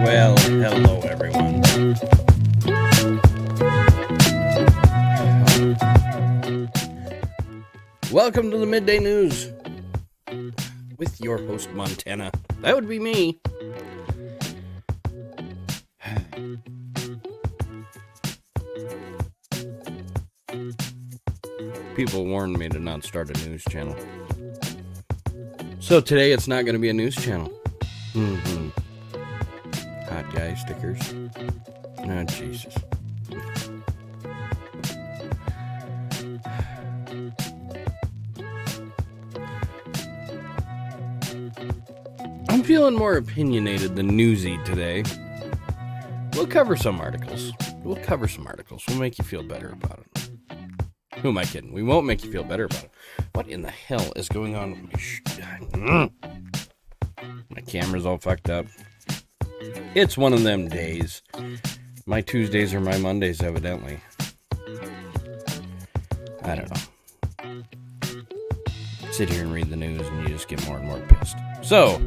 Well, hello everyone. Welcome to the Midday News with your host, Montana. That would be me. People warned me to not start a news channel. So today it's not going to be a news channel. Hot guy stickers. Oh, Jesus. I'm feeling more opinionated than newsy today. We'll cover some articles. We'll make you feel better about it. Who am I kidding? We won't make you feel better about it. What in the hell is going on with my My camera's all fucked up. It's one of them days. My Tuesdays are my Mondays, evidently. I don't know. Sit here and read the news and you just get more and more pissed. So,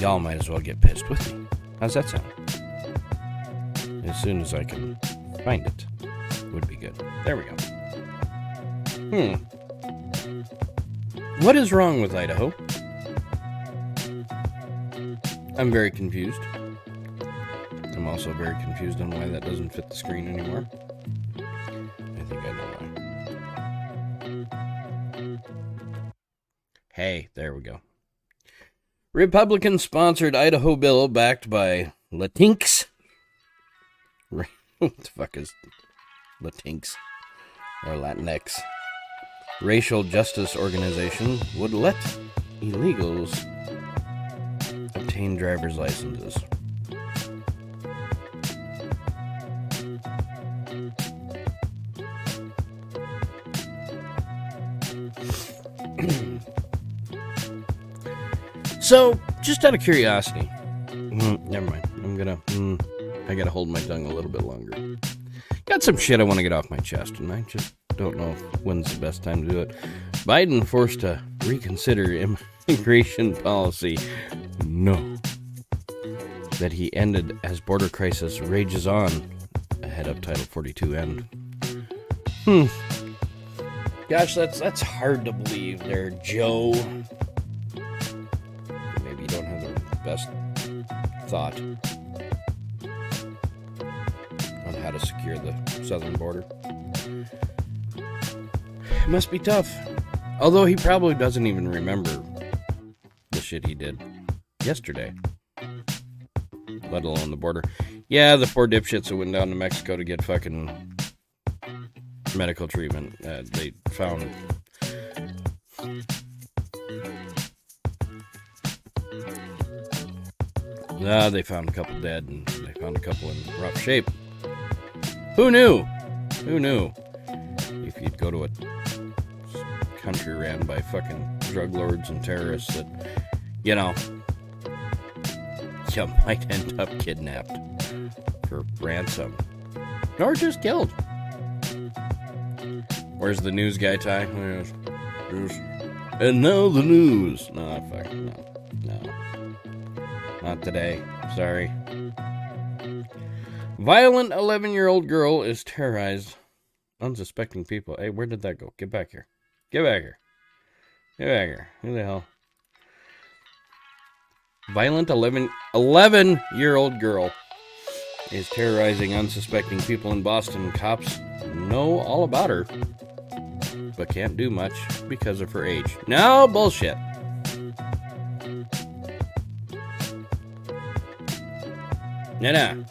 y'all might as well get pissed with me. How's that sound? As soon as I can find it, would be good. There we go. What is wrong with Idaho? I'm very confused. I'm also very confused on why that doesn't fit the screen anymore. I think I know why. Hey, there we go. Republican-sponsored Idaho bill backed by Latinx. What the fuck is Latinx? Or Latinx. Racial justice organization would let illegals obtain driver's licenses. So, just out of curiosity, never mind. I gotta hold my tongue a little bit longer. Got some shit I want to get off my chest, and I just don't know when's the best time to do it. Biden forced to reconsider immigration policy. No. That he ended as border crisis rages on ahead of Title 42 end. Gosh, that's hard to believe there, Joe. Maybe you don't have the best thought on how to secure the southern border. It must be tough. Although he probably doesn't even remember the shit he did yesterday. Let alone the border. Yeah, the poor dipshits that went down to Mexico to get fucking medical treatment. They found... they found a couple dead, and they found a couple in rough shape. Who knew? Who knew? If you'd go to a country ran by fucking drug lords and terrorists that, you know, you might end up kidnapped for ransom. Or just killed. Where's the news guy, Ty? And now the news. No, fuck, no. Not today. Sorry. Violent 11-year-old girl is terrorized unsuspecting people. Hey, where did that go? Get back here. Get back here. Get back here. Who the hell? Violent 11-year-old girl is terrorizing unsuspecting people in Boston. Cops know all about her, but can't do much because of her age. No, bullshit. No.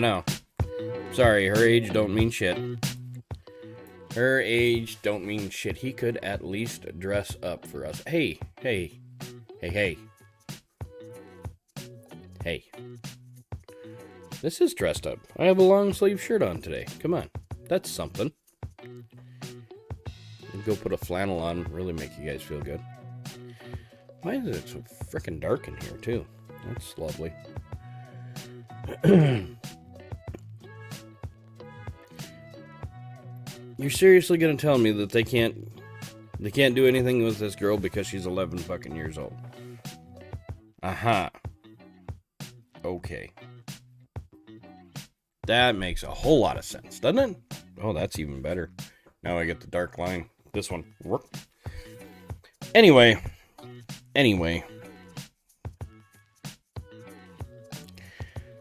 No. Sorry, her age don't mean shit. Her age don't mean shit. He could at least dress up for us. Hey. This is dressed up. I have a long sleeve shirt on today. Come on. That's something. Go put a flannel on. Really make you guys feel good. Why is it so freaking dark in here, too? That's lovely. You're seriously going to tell me that they can't They can't do anything with this girl because she's 11 fucking years old. Aha. Okay. That makes a whole lot of sense, doesn't it? Oh, that's even better. Now I get the dark line. This one. Anyway.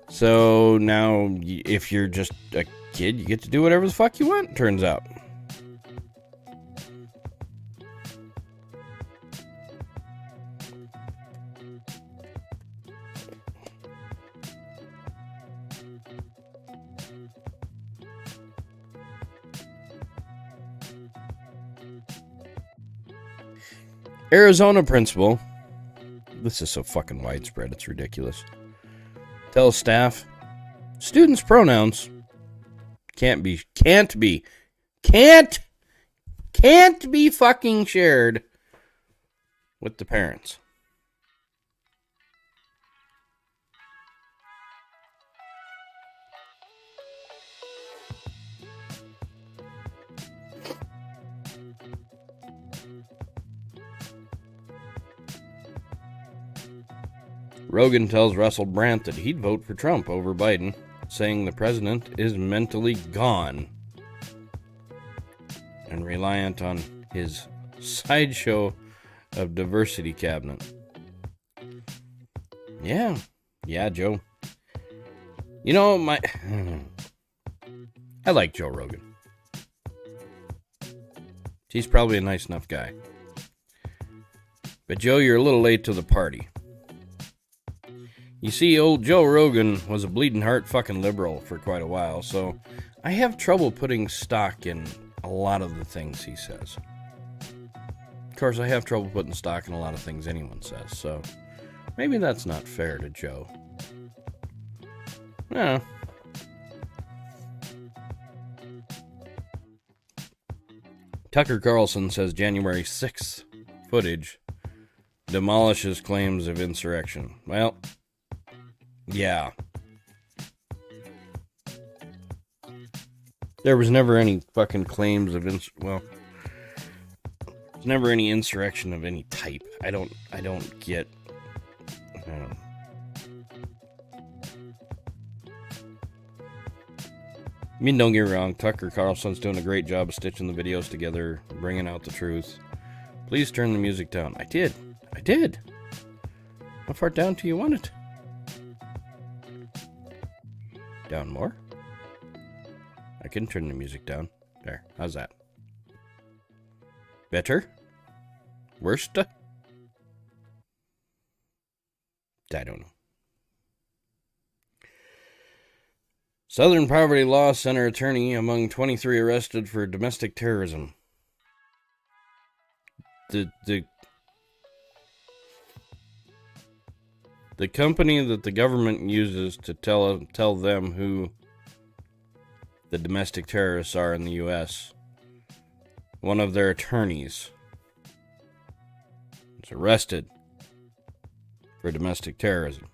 So now, if you're just a kid, you get to do whatever the fuck you want, turns out. Arizona principal, this is so fucking widespread, it's ridiculous, tells staff, students' pronouns can't be fucking shared with the parents. Rogan tells Russell Brand that he'd vote for Trump over Biden, saying the president is mentally gone and reliant on his sideshow of diversity cabinet. Yeah, Joe. You know, I like Joe Rogan. He's probably a nice enough guy. But Joe, you're a little late to the party. You see, old Joe Rogan was a bleeding heart fucking liberal for quite a while, so I have trouble putting stock in a lot of the things he says. Of course, I have trouble putting stock in a lot of things anyone says, so maybe that's not fair to Joe. Yeah. Tucker Carlson says January 6th footage demolishes claims of insurrection. Well, yeah. There was never any fucking claims of there's never any insurrection of any type. I don't get. I mean, don't get me wrong. Tucker Carlson's doing a great job of stitching the videos together, bringing out the truth. Please turn the music down. I did. How far down do you want it? Down more? I can turn the music down. There. How's that? Better? Worse? I don't know. Southern Poverty Law Center attorney among 23 arrested for domestic terrorism. The company that the government uses to tell them who the domestic terrorists are in the U.S., one of their attorneys was arrested for domestic terrorism.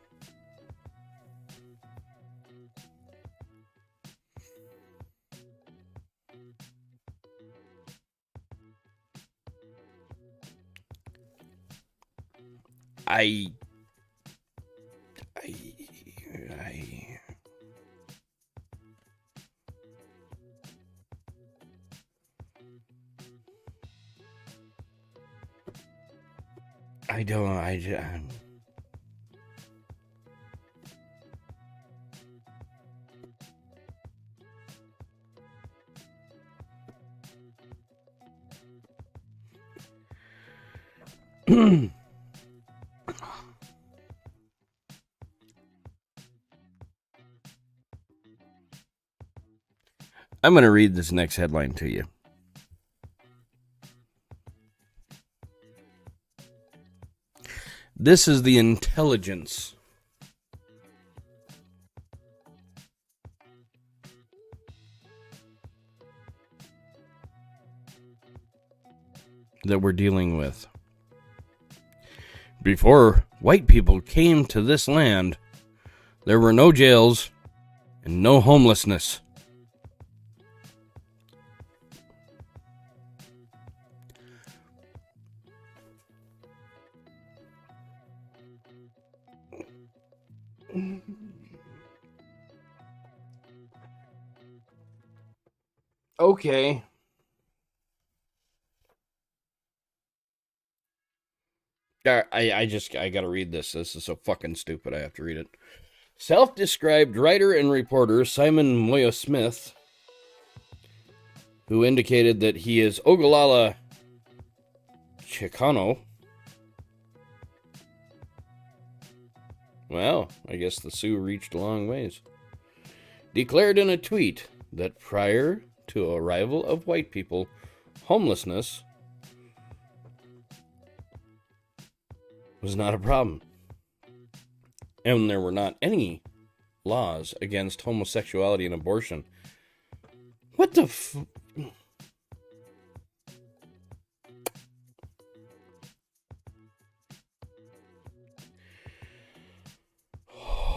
I'm going to read this next headline to you. This is the intelligence that we're dealing with. Before white people came to this land, there were no jails and no homelessness. Okay. I gotta read this. This is so fucking stupid. I have to read it. Self-described writer and reporter Simon Moya Smith, who indicated that he is Ogallala Chicano. Well, I guess the Sioux reached a long ways. Declared in a tweet that prior to arrival of white people, homelessness was not a problem. And there were not any laws against homosexuality and abortion. What the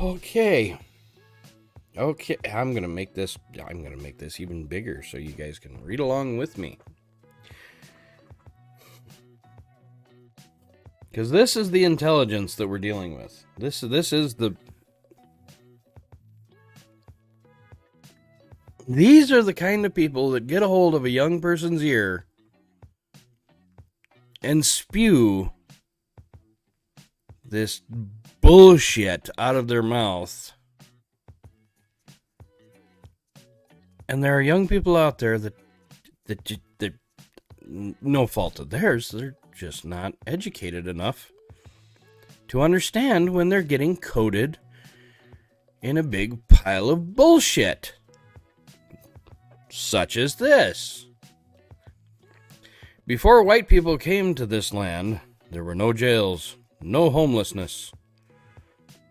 Okay. Okay, I'm gonna make this even bigger so you guys can read along with me. Because this is the intelligence that we're dealing with. This is the... These are the kind of people that get a hold of a young person's ear and spew this bullshit out of their mouth. And there are young people out there that no fault of theirs, they're just not educated enough to understand when they're getting coated in a big pile of bullshit. Such as this. Before white people came to this land, there were no jails, no homelessness,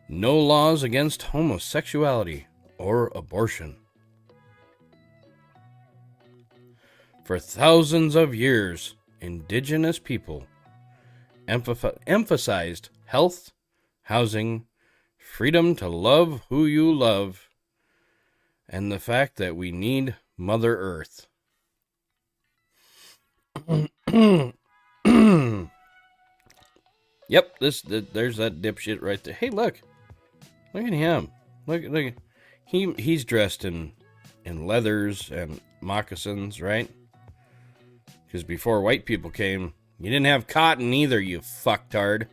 no laws against homosexuality or abortion. For thousands of years, indigenous people emphasized health, housing, freedom to love who you love, and the fact that we need Mother Earth. Yep, there's that dipshit right there. Hey, look at him. Look. He's dressed in leathers and moccasins, right? Because before white people came, you didn't have cotton either, you fucktard.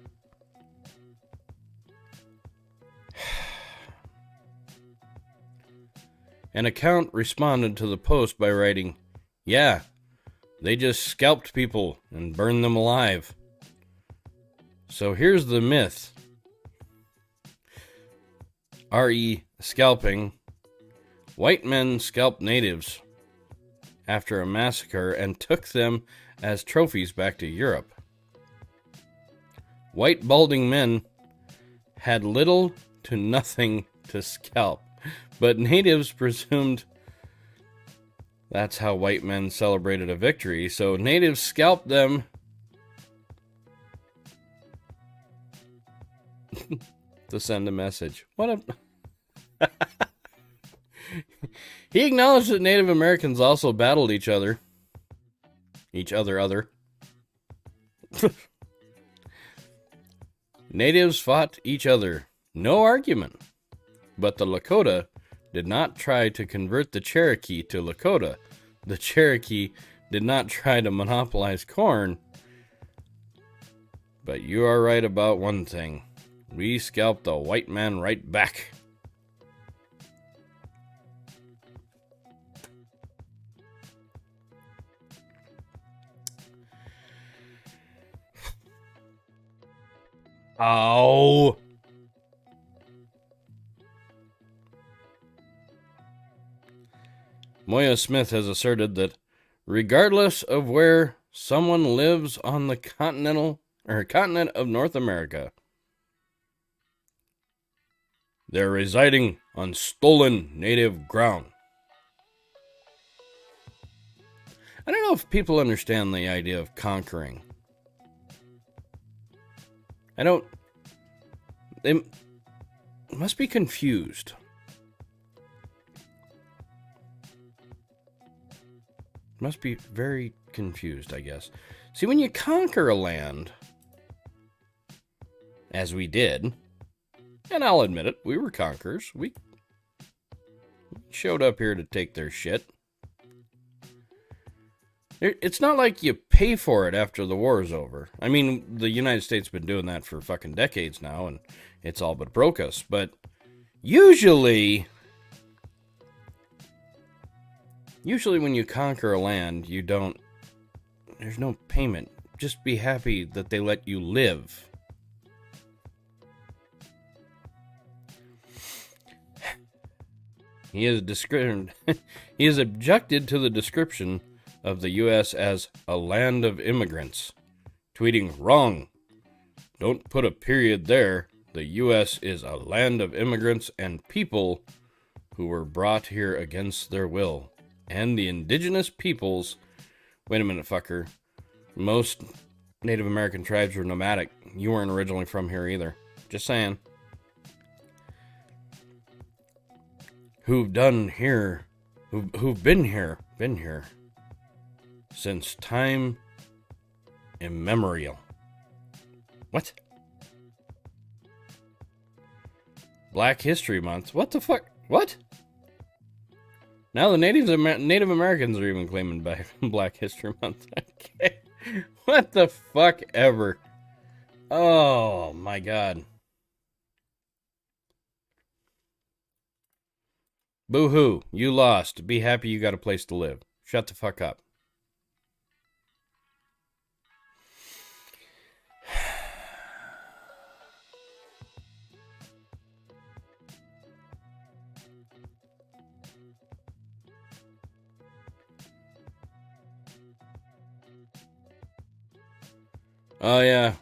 An account responded to the post by writing, "Yeah, they just scalped people and burned them alive. So here's the myth. R.E. scalping. White men scalped natives after a massacre and took them as trophies back to Europe. White balding men had little to nothing to scalp, but natives presumed that's how white men celebrated a victory, so natives scalped them to send a message." What a... He acknowledged that Native Americans also battled each other. Natives fought each other. No argument. But the Lakota did not try to convert the Cherokee to Lakota. The Cherokee did not try to monopolize corn. But you are right about one thing. We scalped the white man right back. Oh. Moya Smith has asserted that regardless of where someone lives on the continent of North America, they're residing on stolen native ground. I don't know if people understand the idea of conquering. They must be confused. Must be very confused, I guess. See, when you conquer a land, as we did, And I'll admit it, we were conquerors. We showed up here to take their shit. It's not like you pay for it after the war is over. I mean, the United States has been doing that for fucking decades now, and it's all but broke us. But usually when you conquer a land, there's no payment. Just be happy that they let you live. He has objected to the description of the U.S. as a land of immigrants, tweeting, "Wrong. Don't put a period there. The U.S. is a land of immigrants and people who were brought here against their will. And the indigenous peoples..." Wait a minute, fucker. Most Native American tribes were nomadic. You weren't originally from here either. Just saying. Who've been here since time immemorial. What? Black History Month? What the fuck? What? Now the Native Americans are even claiming Black History Month. Okay. What the fuck ever? Oh my god. Boo-hoo, you lost. Be happy you got a place to live. Shut the fuck up. Oh yeah,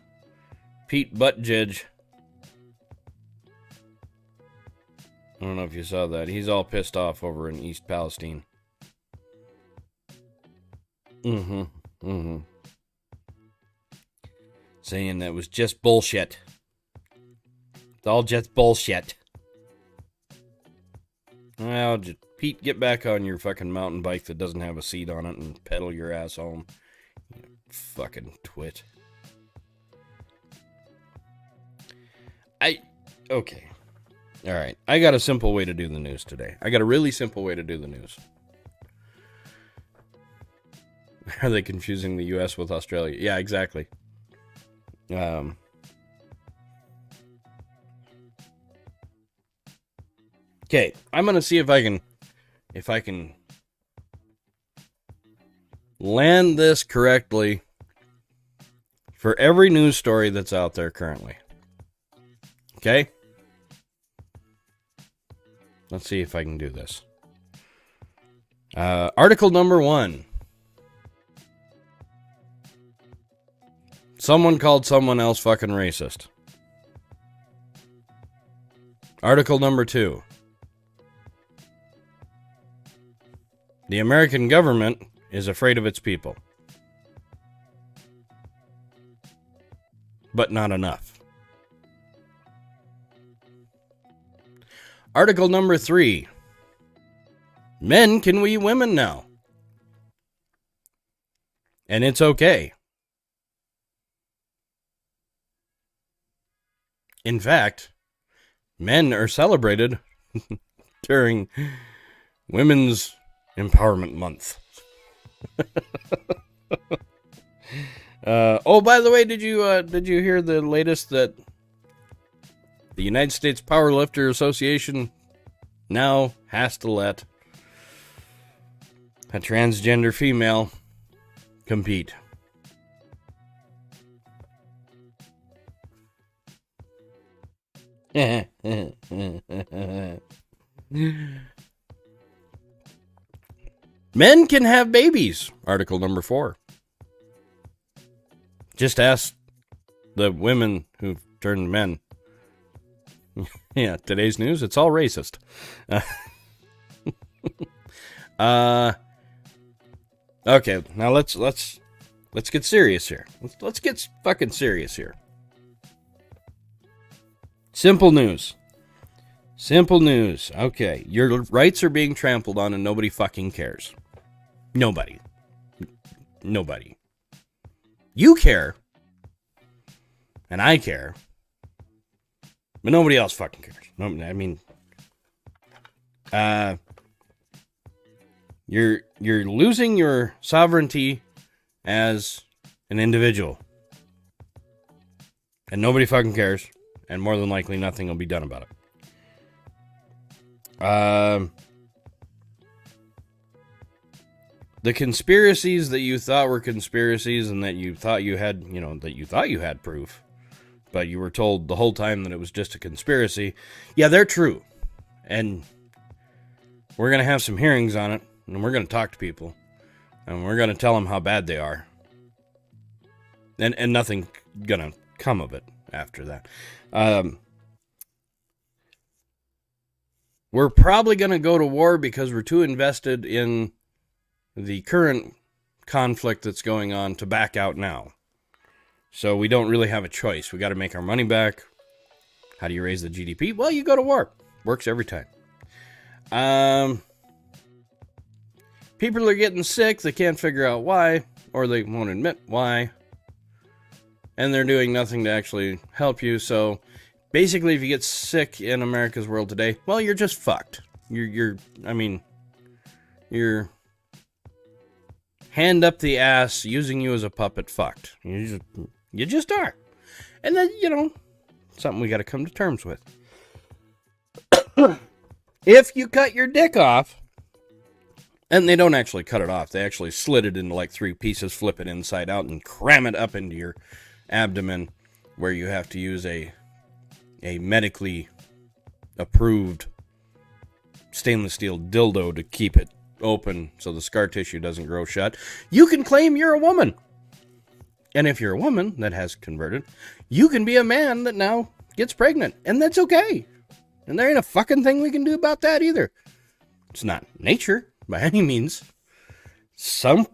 Pete Buttigieg. I don't know if you saw that. He's all pissed off over in East Palestine. Saying that was just bullshit. It's all just bullshit. Well, Pete, get back on your fucking mountain bike that doesn't have a seat on it and pedal your ass home. You fucking twit. Okay. Alright. I got a simple way to do the news today. I got a really simple way to do the news. Are they confusing the U.S. with Australia? Yeah, exactly. Okay, I'm gonna see if I can land this correctly for every news story that's out there currently. Okay? Let's see if I can do this. Article number 1. Someone called someone else fucking racist. Article number 2. The American government is afraid of its people. But not enough. Article number 3. Men can we women now. And it's okay. In fact, men are celebrated during Women's Empowerment Month. Oh, by the way, did you hear the latest that the United States Powerlifter Association now has to let a transgender female compete? Men can have babies. Article number 4. Just ask the women who've turned men. Yeah, today's news, it's all racist. Okay, now let's get serious here. Let's get fucking serious here. Simple news. Simple news. Okay, your rights are being trampled on and nobody fucking cares. Nobody. You care. And I care. But nobody else fucking cares. No, I mean, you're losing your sovereignty as an individual. And nobody fucking cares. And more than likely, nothing will be done about it. The conspiracies that you thought were conspiracies and that you thought you had, proof, but you were told the whole time that it was just a conspiracy, yeah, they're true. And we're going to have some hearings on it, and we're going to talk to people, and we're going to tell them how bad they are. And nothing going to come of it after that. We're probably going to go to war because we're too invested in the current conflict that's going on to back out now. So we don't really have a choice. We got to make our money back. How do you raise the GDP? Well, you go to war. Works every time. People are getting sick. They can't figure out why, or they won't admit why. And they're doing nothing to actually help you. So basically, if you get sick in America's world today, well, you're just fucked. You're hand up the ass, using you as a puppet, fucked. You just are. And then, something we got to come to terms with. If you cut your dick off, and they don't actually cut it off, they actually slit it into like 3 pieces, flip it inside out, and cram it up into your abdomen, where you have to use a medically approved stainless steel dildo to keep it open so the scar tissue doesn't grow shut, you can claim you're a woman. And if you're a woman that has converted, you can be a man that now gets pregnant, and that's okay. And there ain't a fucking thing we can do about that either. It's not nature by any means. Some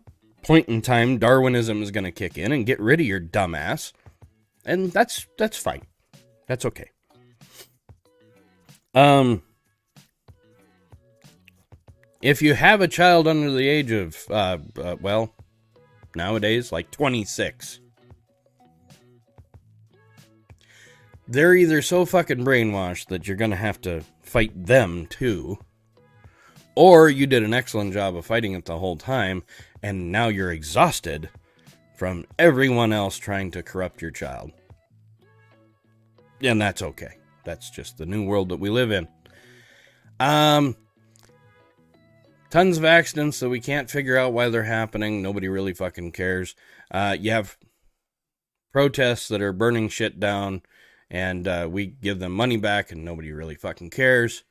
point in time, Darwinism is going to kick in and get rid of your dumb ass, and that's fine. That's okay. If you have a child under the age of, nowadays, like 26, they're either so fucking brainwashed that you're going to have to fight them too, or you did an excellent job of fighting it the whole time, and now you're exhausted from everyone else trying to corrupt your child. And that's okay. That's just the new world that we live in. Tons of accidents that we can't figure out why they're happening. Nobody really fucking cares. You have protests that are burning shit down, and we give them money back, and nobody really fucking cares.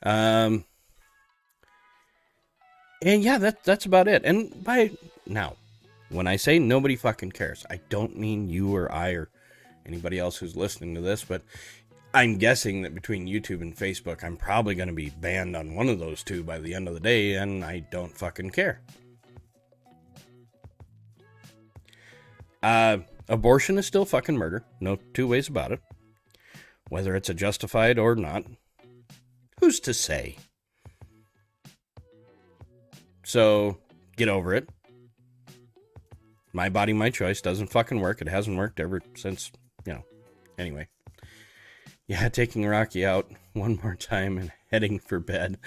And yeah, that's about it. And by now, when I say nobody fucking cares, I don't mean you or I or anybody else who's listening to this, but I'm guessing that between YouTube and Facebook, I'm probably going to be banned on one of those two by the end of the day, and I don't fucking care. Abortion is still fucking murder. No two ways about it. Whether it's a justified or not, who's to say? So, get over it. My body, my choice doesn't fucking work. It hasn't worked ever since, anyway. Yeah, taking Rocky out one more time and heading for bed.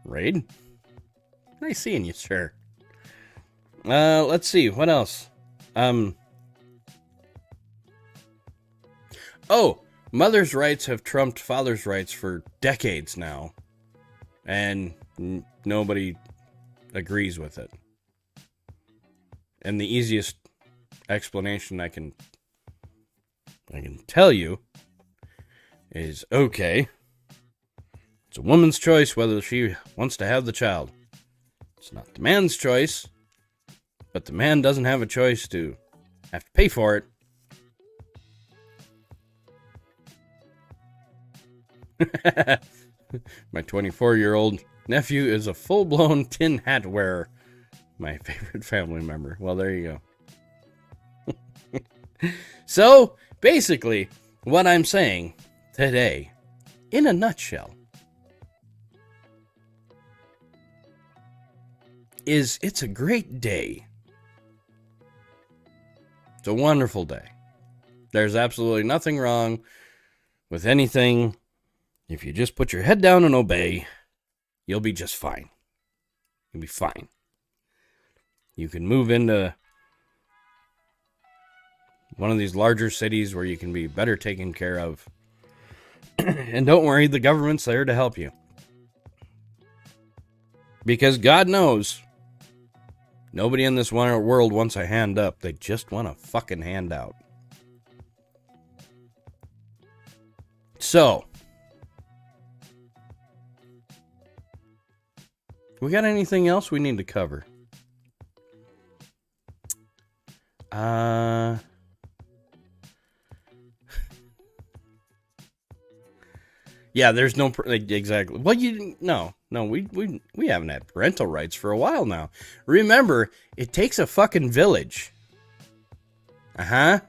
Raid? Nice seeing you, sir. Let's see, what else? Mother's rights have trumped father's rights for decades now. And nobody agrees with it. And the easiest explanation I can tell you is, okay, it's a woman's choice whether she wants to have the child. It's not the man's choice, but the man doesn't have a choice to have to pay for it. My 24-year-old nephew is a full-blown tin hat wearer. My favorite family member. Well, there you go. So, basically, what I'm saying today, in a nutshell, is it's a great day. It's a wonderful day. There's absolutely nothing wrong with anything. If you just put your head down and obey, you'll be just fine. You'll be fine. You can move into one of these larger cities where you can be better taken care of. And don't worry, the government's there to help you. Because God knows, nobody in this world wants a hand up. They just want a fucking handout. So, we got anything else we need to cover? Yeah, there's no exactly. Well, we haven't had parental rights for a while now. Remember, it takes a fucking village. Remember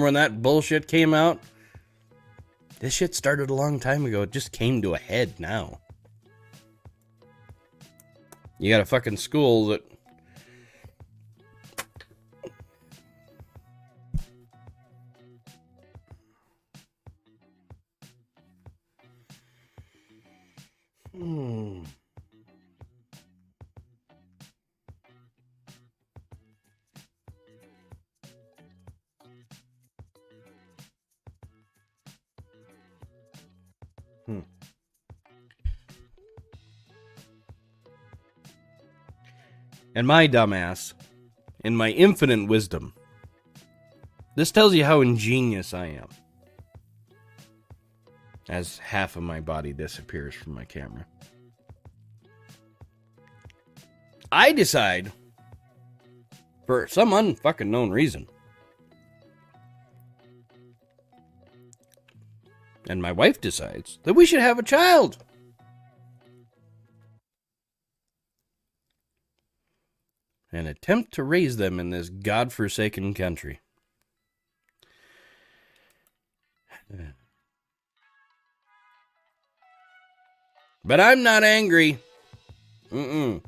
when that bullshit came out? This shit started a long time ago. It just came to a head now. You got a fucking school that And my dumbass, in my infinite wisdom, this tells you how ingenious I am. As half of my body disappears from my camera. I decide, for some unfucking known reason, and my wife decides, that we should have a child. And attempt to raise them in this godforsaken country. But I'm not angry. No.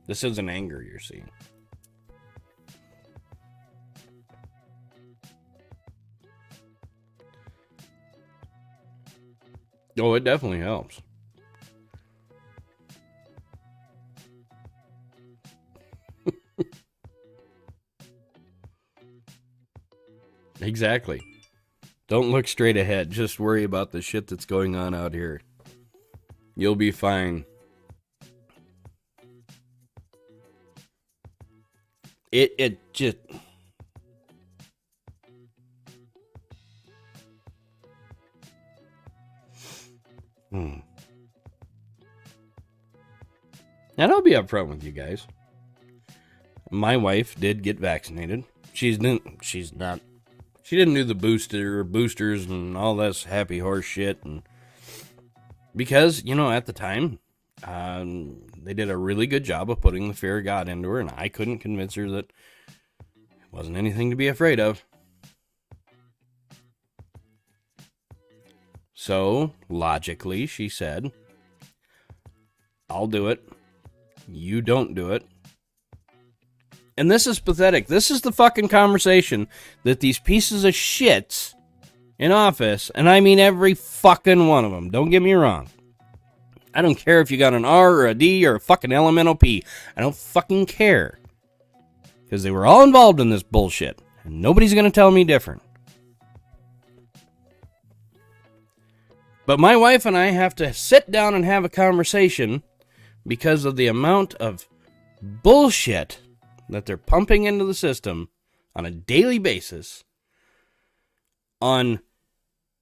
This isn't anger you're seeing. Oh, it definitely helps. Exactly. Don't look straight ahead. Just worry about the shit that's going on out here. You'll be fine. It just... And I'll be upfront with you guys. My wife did get vaccinated. She didn't do the boosters and all this happy horse shit, and because, at the time, they did a really good job of putting the fear of God into her, and I couldn't convince her that it wasn't anything to be afraid of. So, logically, she said, I'll do it. You don't do it. And this is pathetic. This is the fucking conversation that these pieces of shits in office, and I mean every fucking one of them, don't get me wrong. I don't care if you got an R or a D or a fucking elemental P. I don't fucking care. Because they were all involved in this bullshit. And nobody's going to tell me different. But my wife and I have to sit down and have a conversation because of the amount of bullshit that they're pumping into the system on a daily basis on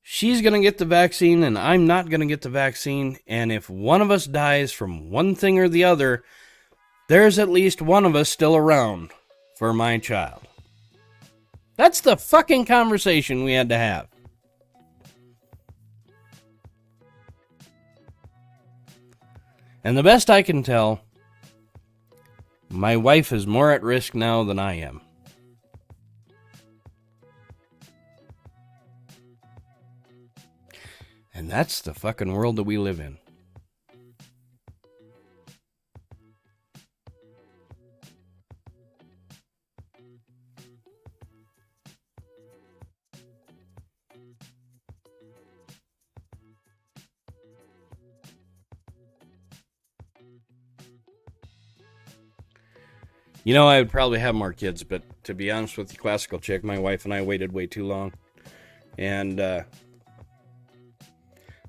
she's going to get the vaccine and I'm not going to get the vaccine, and if one of us dies from one thing or the other, there's at least one of us still around for my child. That's the fucking conversation we had to have. And the best I can tell, my wife is more at risk now than I am. And that's the fucking world that we live in. You know, I would probably have more kids, but to be honest with you, classical chick, my wife and I waited way too long. And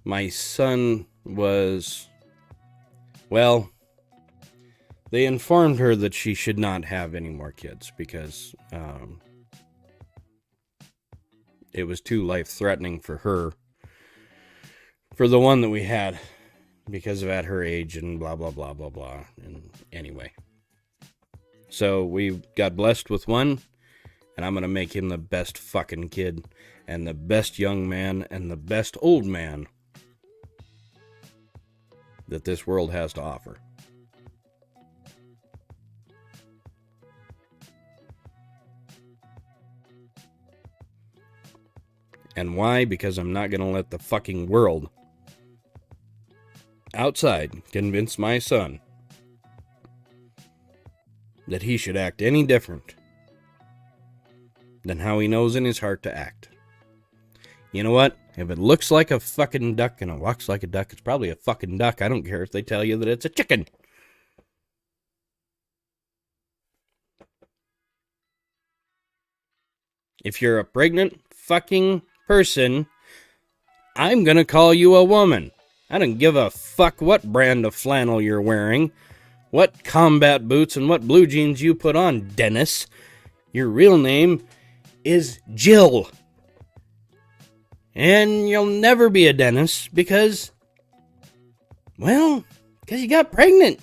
my son was, well, they informed her that she should not have any more kids because it was too life-threatening for her, for the one that we had, because of at her age and blah, blah, blah, blah, blah. And anyway. So we got blessed with one, and I'm going to make him the best fucking kid, and the best young man, and the best old man that this world has to offer. And why? Because I'm not going to let the fucking world outside convince my son that he should act any different than how he knows in his heart to act. You know what? If it looks like a fucking duck and it walks like a duck, it's probably a fucking duck. I don't care if they tell you that it's a chicken. If you're a pregnant fucking person, I'm gonna call you a woman. I don't give a fuck what brand of flannel you're wearing, what combat boots and what blue jeans you put on, Dennis. Your real name is Jill. And you'll never be a Dennis because you got pregnant.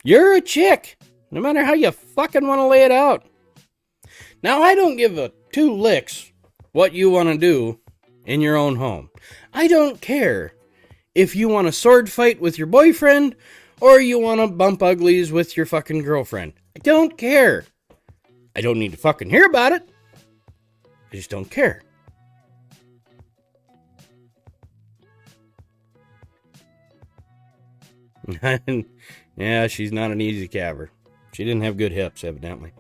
You're a chick, no matter how you fucking want to lay it out. Now, I don't give a two licks what you want to do in your own home. I don't care if you want a sword fight with your boyfriend or you want to bump uglies with your fucking girlfriend. I don't care. I don't need to fucking hear about it. I just don't care. Yeah, she's not an easy caver. She didn't have good hips, evidently.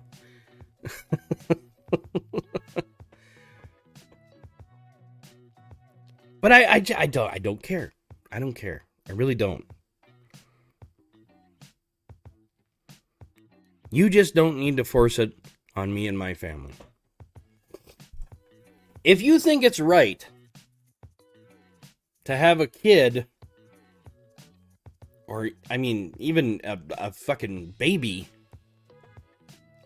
But I don't care. I don't care. I really don't. You just don't need to force it on me and my family. If you think it's right to have a kid, or, I mean, even a fucking baby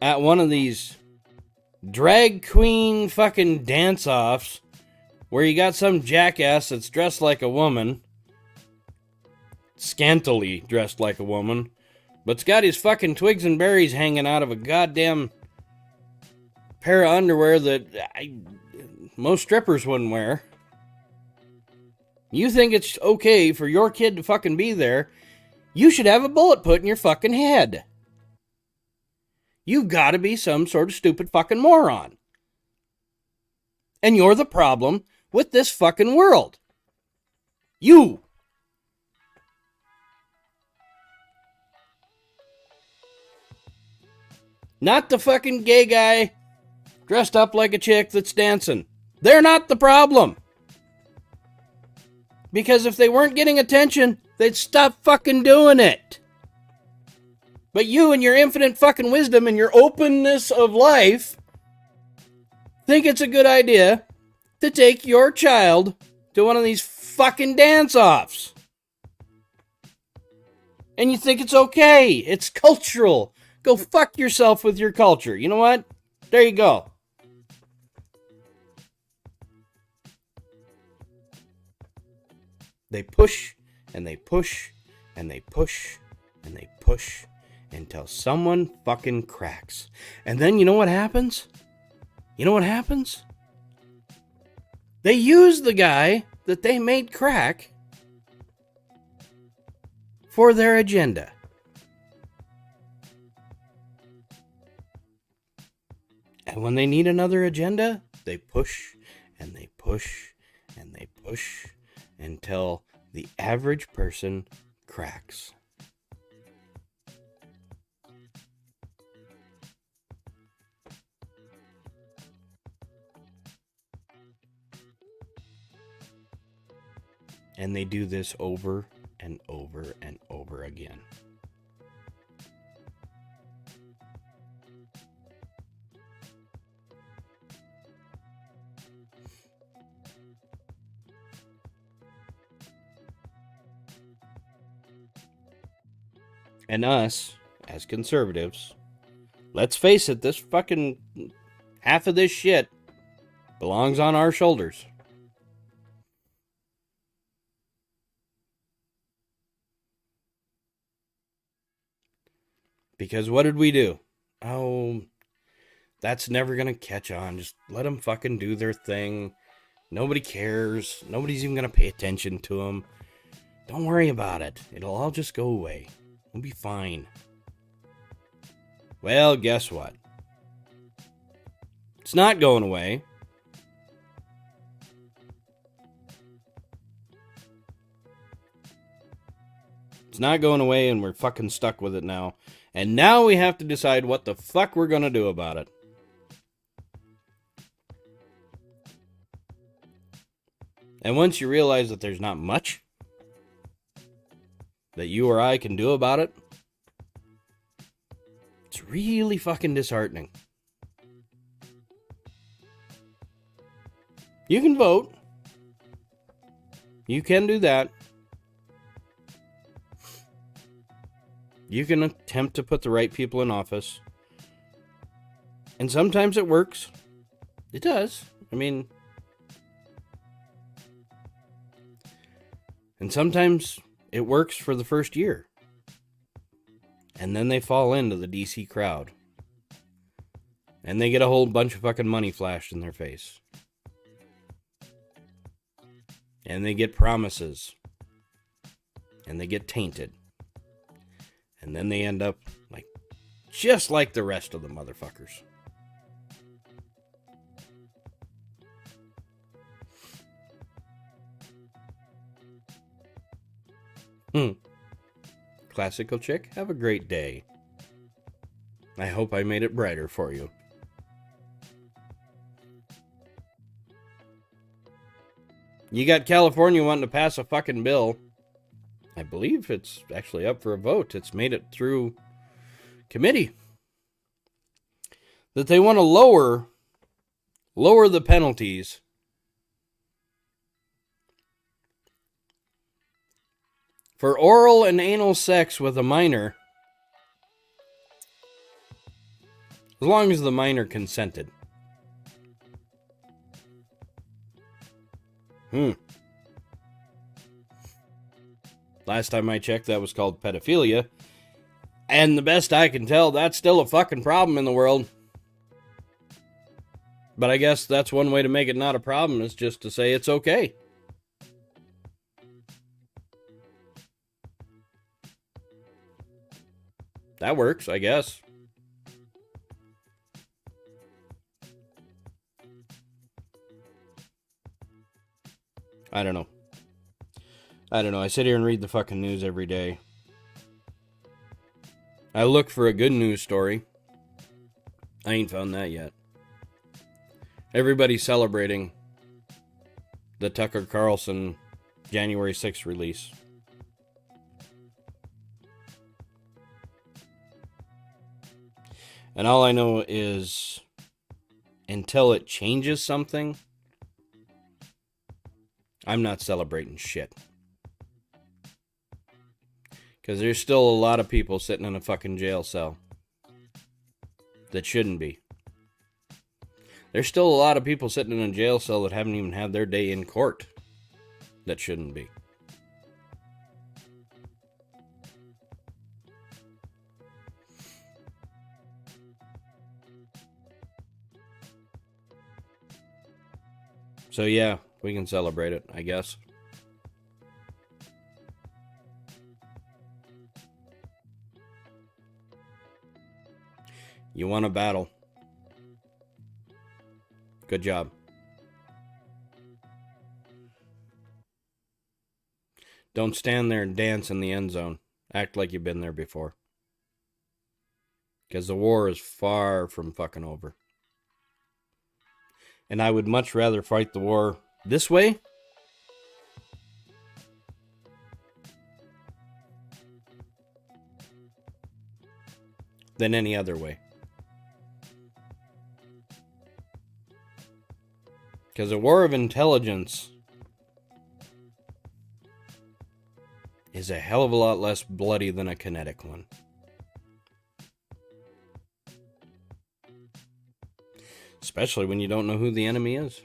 at one of these drag queen fucking dance-offs where you got some jackass that's dressed like a woman, scantily dressed like a woman, but's got his fucking twigs and berries hanging out of a goddamn pair of underwear that most strippers wouldn't wear. You think it's okay for your kid to fucking be there, you should have a bullet put in your fucking head. You've got to be some sort of stupid fucking moron. And you're the problem with this fucking world. You. Not the fucking gay guy dressed up like a chick that's dancing. They're not the problem. Because if they weren't getting attention, they'd stop fucking doing it. But you and your infinite fucking wisdom and your openness of life think it's a good idea to take your child to one of these fucking dance-offs. And you think it's okay. It's cultural. Go fuck yourself with your culture. You know what? There you go. They push, and they push, and they push, and they push, until someone fucking cracks. And then you know what happens? You know what happens? They use the guy that they made crack for their agenda. And when they need another agenda, they push, and they push, and they push, until the average person cracks. And they do this over and over and over again. And us, as conservatives, let's face it, this fucking half of this shit belongs on our shoulders. Because what did we do? Oh, that's never going to catch on. Just let them fucking do their thing. Nobody cares. Nobody's even going to pay attention to them. Don't worry about it. It'll all just go away. We'll be fine. Well, guess what? It's not going away. It's not going away, and we're fucking stuck with it now. And now we have to decide what the fuck we're going to do about it. And once you realize that there's not much that you or I can do about it, it's really fucking disheartening. You can vote. You can do that. You can attempt to put the right people in office. And sometimes it works. It does. I mean, and sometimes it works for the first year. And then they fall into the DC crowd. And they get a whole bunch of fucking money flashed in their face. And they get promises. And they get tainted. And then they end up like just like the rest of the motherfuckers. Classical chick, have a great day. I hope I made it brighter for you. You got California wanting to pass a fucking bill. I believe it's actually up for a vote. It's made it through committee. That they want to lower the penalties for oral and anal sex with a minor, as long as the minor consented. Last time I checked, that was called pedophilia. And the best I can tell, that's still a fucking problem in the world. But I guess that's one way to make it not a problem, is just to say it's okay. That works, I guess. I don't know. I sit here and read the fucking news every day. I look for a good news story. I ain't found that yet. Everybody's celebrating the Tucker Carlson January 6th release. And all I know is, until it changes something, I'm not celebrating shit. Because there's still a lot of people sitting in a fucking jail cell that shouldn't be. There's still a lot of people sitting in a jail cell that haven't even had their day in court that shouldn't be. So yeah, we can celebrate it, I guess. You won a battle. Good job. Don't stand there and dance in the end zone. Act like you've been there before. Because the war is far from fucking over. And I would much rather fight the war this way than any other way. Because a war of intelligence is a hell of a lot less bloody than a kinetic one. Especially when you don't know who the enemy is.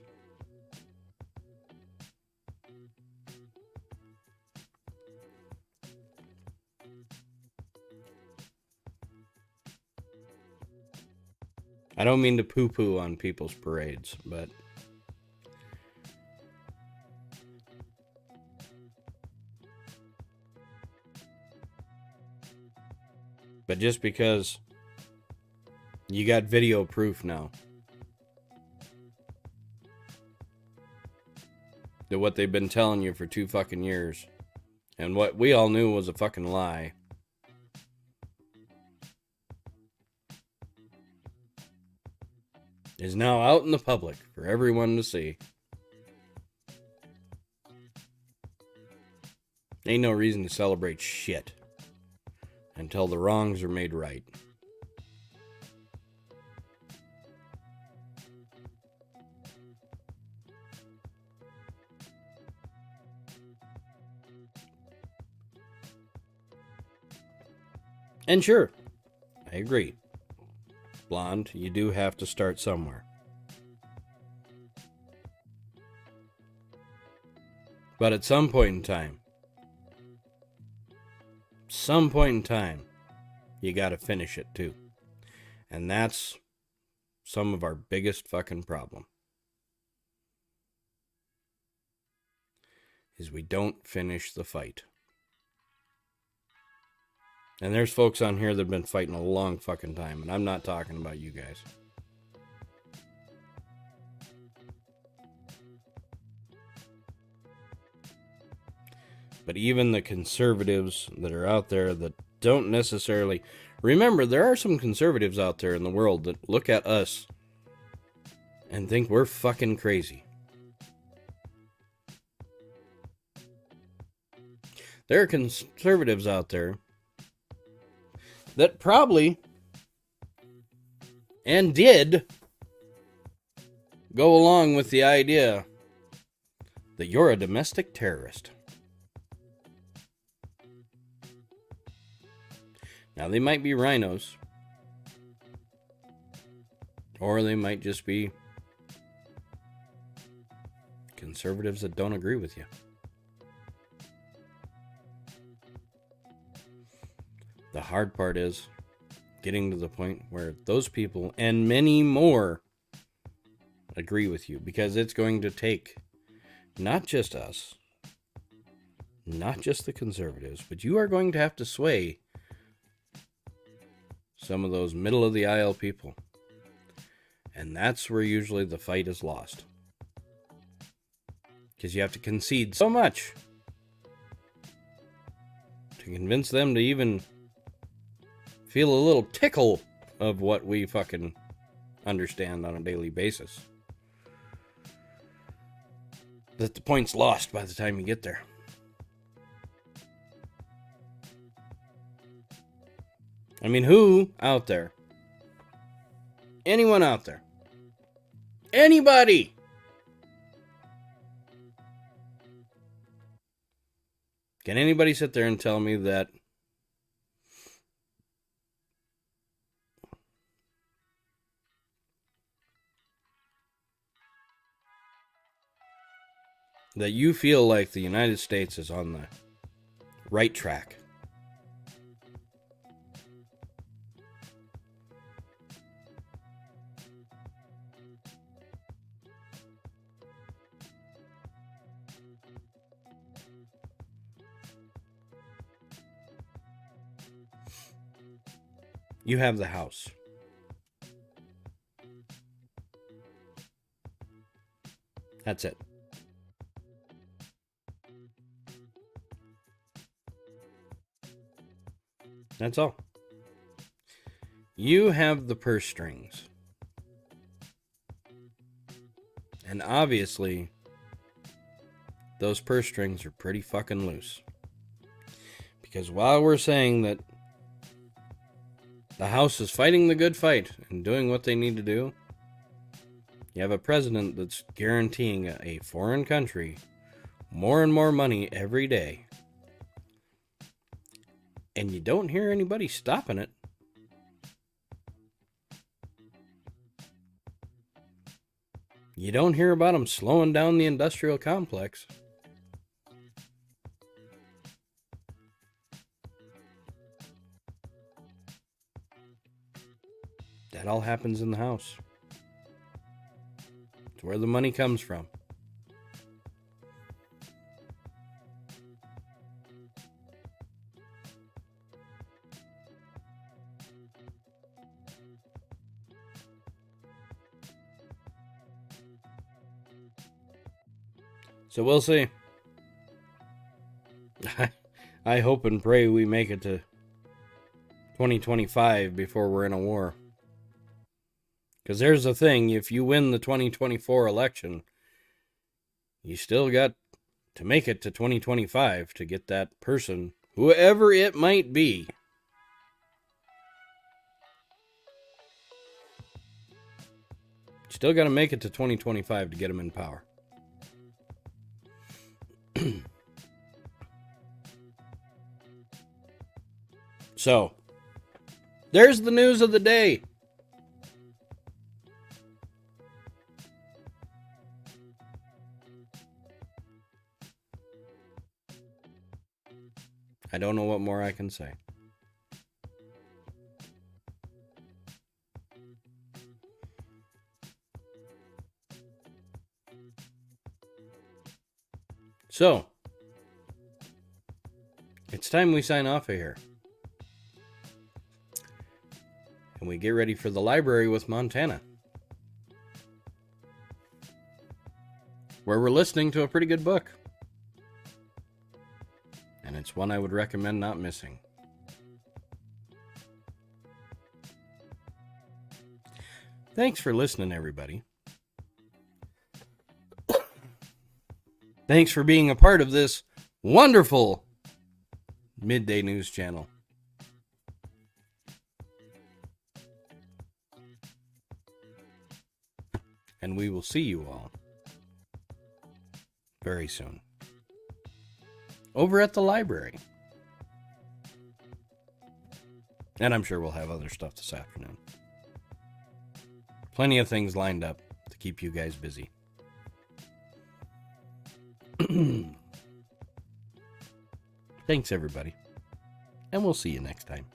I don't mean to poo-poo on people's parades, but just because you got video proof now that what they've been telling you for 2 fucking years and what we all knew was a fucking lie is now out in the public for everyone to see. Ain't no reason to celebrate shit until the wrongs are made right. And sure, I agree. Blonde, you do have to start somewhere. But at some point in time, you gotta finish it too. And that's some of our biggest fucking problem. Is we don't finish the fight. And there's folks on here that have been fighting a long fucking time, and I'm not talking about you guys. But even the conservatives that are out there that don't necessarily... Remember, there are some conservatives out there in the world that look at us and think we're fucking crazy. There are conservatives out there that probably and did go along with the idea that you're a domestic terrorist. Now, they might be rhinos, or they might just be conservatives that don't agree with you. The hard part is getting to the point where those people and many more agree with you, because it's going to take not just us, not just the conservatives, but you are going to have to sway some of those middle of the aisle people. And that's where usually the fight is lost. Because you have to concede so much to convince them to even feel a little tickle of what we fucking understand on a daily basis. That the point's lost by the time you get there. I mean, who out there? Anyone out there? Anybody? Can anybody sit there and tell me that you feel like the United States is on the right track? You have the House. That's it. That's all. You have the purse strings. And obviously, those purse strings are pretty fucking loose. Because while we're saying that The House is fighting the good fight and doing what they need to do. You have a president that's guaranteeing a foreign country more and more money every day. And you don't hear anybody stopping it. You don't hear about them slowing down the industrial complex. That all happens in the House. It's where the money comes from. So we'll see. I hope and pray we make it to 2025 before we're in a war. Because there's the thing, if you win the 2024 election, you still got to make it to 2025 to get that person, whoever it might be. Still got to make it to 2025 to get them in power. So, there's the news of the day. I don't know what more I can say. So, it's time we sign off of here. And we get ready for the library with Montana, where we're listening to a pretty good book. And it's one I would recommend not missing. Thanks for listening, everybody. Thanks for being a part of this wonderful midday news channel. And we will see you all very soon over at the library. And I'm sure we'll have other stuff this afternoon. Plenty of things lined up to keep you guys busy. Thanks, everybody. And we'll see you next time.